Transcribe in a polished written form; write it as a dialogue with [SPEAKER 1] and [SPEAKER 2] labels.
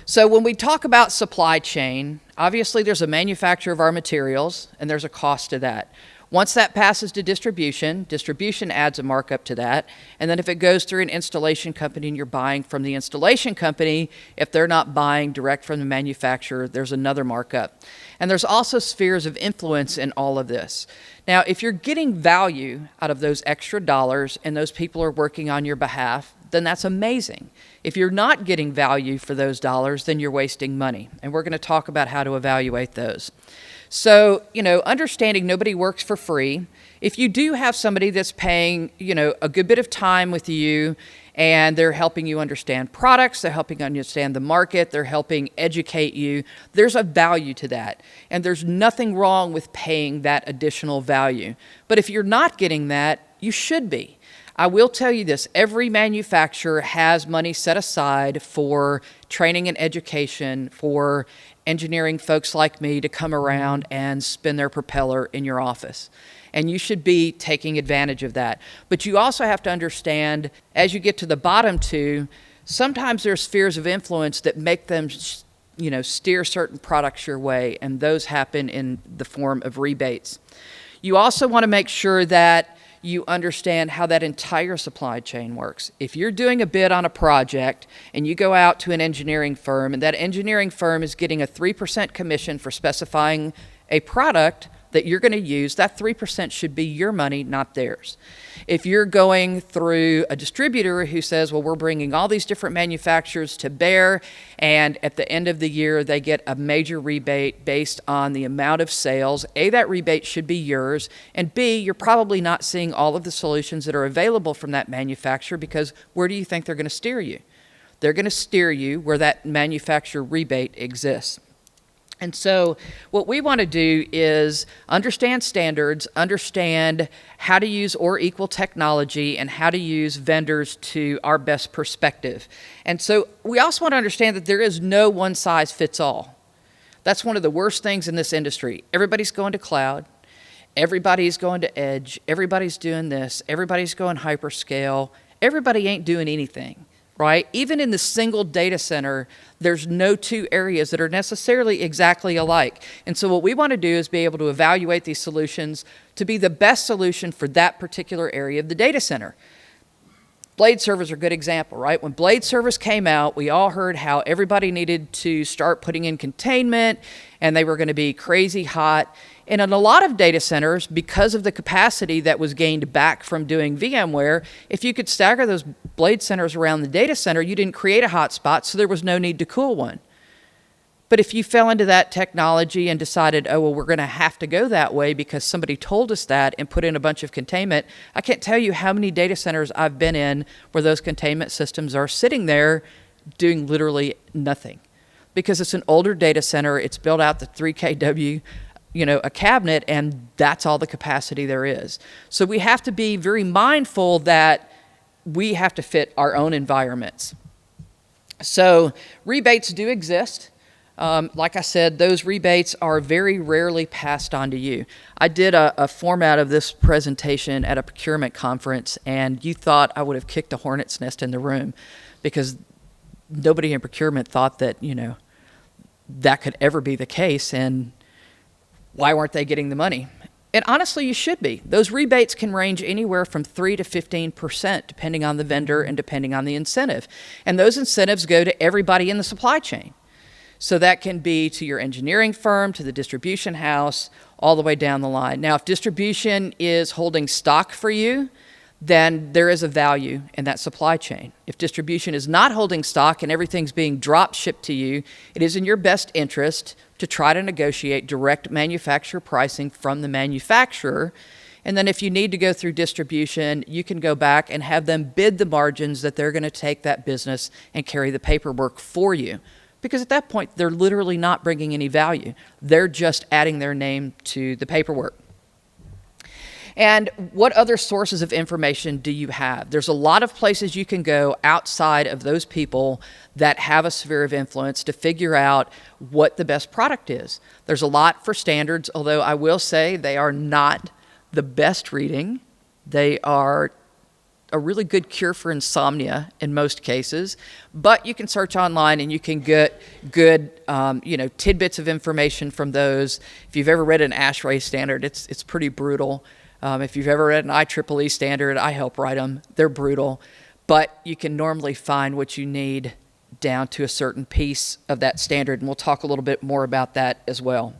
[SPEAKER 1] So when we talk about supply chain, obviously there's a manufacturer of our materials and there's a cost to that. Once that passes to distribution, distribution adds a markup to that. And then if it goes through an installation company and you're buying from the installation company, if they're not buying direct from the manufacturer, there's another markup. And there's also spheres of influence in all of this. Now, if you're getting value out of those extra dollars and those people are working on your behalf, then that's amazing. If you're not getting value for those dollars, then you're wasting money. And we're going to talk about how to evaluate those. So, understanding nobody works for free. If you do have somebody that's paying, a good bit of time with you and they're helping you understand products, they're helping understand the market, they're helping educate you, there's a value to that. And there's nothing wrong with paying that additional value. But if you're not getting that, you should be. I will tell you this, every manufacturer has money set aside for training and education, for engineering folks like me to come around and spin their propeller in your office. And you should be taking advantage of that. But you also have to understand, as you get to the bottom two, sometimes there's spheres of influence that make them steer certain products your way, and those happen in the form of rebates. You also want to make sure that you understand how that entire supply chain works. If you're doing a bid on a project and you go out to an engineering firm and that engineering firm is getting a 3% commission for specifying a product that you're going to use, that 3% should be your money, not theirs. If you're going through a distributor who says, well, we're bringing all these different manufacturers to bear, and at the end of the year, they get a major rebate based on the amount of sales, A, that rebate should be yours, and B, you're probably not seeing all of the solutions that are available from that manufacturer, because where do you think they're going to steer you? They're going to steer you where that manufacturer rebate exists. And so what we want to do is understand standards, understand how to use or equal technology, and how to use vendors to our best perspective. And so we also want to understand that there is no one size fits all. That's one of the worst things in this industry. Everybody's going to cloud. Everybody's going to edge. Everybody's doing this. Everybody's going hyperscale. Everybody ain't doing anything. Right? Even in the single data center, there's no two areas that are necessarily exactly alike. And so what we want to do is be able to evaluate these solutions to be the best solution for that particular area of the data center. Blade servers are a good example, right? When blade servers came out, we all heard how everybody needed to start putting in containment and they were going to be crazy hot. And in a lot of data centers, because of the capacity that was gained back from doing VMware, if you could stagger those blade centers around the data center, you didn't create a hotspot, so there was no need to cool one. But if you fell into that technology and decided, oh, well, we're going to have to go that way because somebody told us that and put in a bunch of containment, I can't tell you how many data centers I've been in where those containment systems are sitting there doing literally nothing. Because it's an older data center, it's built out the 3 kW, a cabinet, and that's all the capacity there is. So we have to be very mindful that we have to fit our own environments. So rebates do exist. Like I said, those rebates are very rarely passed on to you. I did a format of this presentation at a procurement conference, and you thought I would have kicked a hornet's nest in the room because nobody in procurement thought that, that could ever be the case, and why weren't they getting the money? And honestly, you should be. Those rebates can range anywhere from 3 to 15%, depending on the vendor and depending on the incentive. And those incentives go to everybody in the supply chain. So that can be to your engineering firm, to the distribution house, all the way down the line. Now, if distribution is holding stock for you, then there is a value in that supply chain. If distribution is not holding stock and everything's being drop shipped to you, it is in your best interest to try to negotiate direct manufacturer pricing from the manufacturer. And then if you need to go through distribution, you can go back and have them bid the margins that they're going to take that business and carry the paperwork for you. Because at that point, they're literally not bringing any value. They're just adding their name to the paperwork. And what other sources of information do you have? There's a lot of places you can go outside of those people that have a sphere of influence to figure out what the best product is. There's a lot for standards, although I will say they are not the best reading. They are a really good cure for insomnia in most cases, but you can search online and you can get good, tidbits of information from those. If you've ever read an ASHRAE standard, it's pretty brutal. If you've ever read an IEEE standard, I help write them. They're brutal, but you can normally find what you need down to a certain piece of that standard, and we'll talk a little bit more about that as well.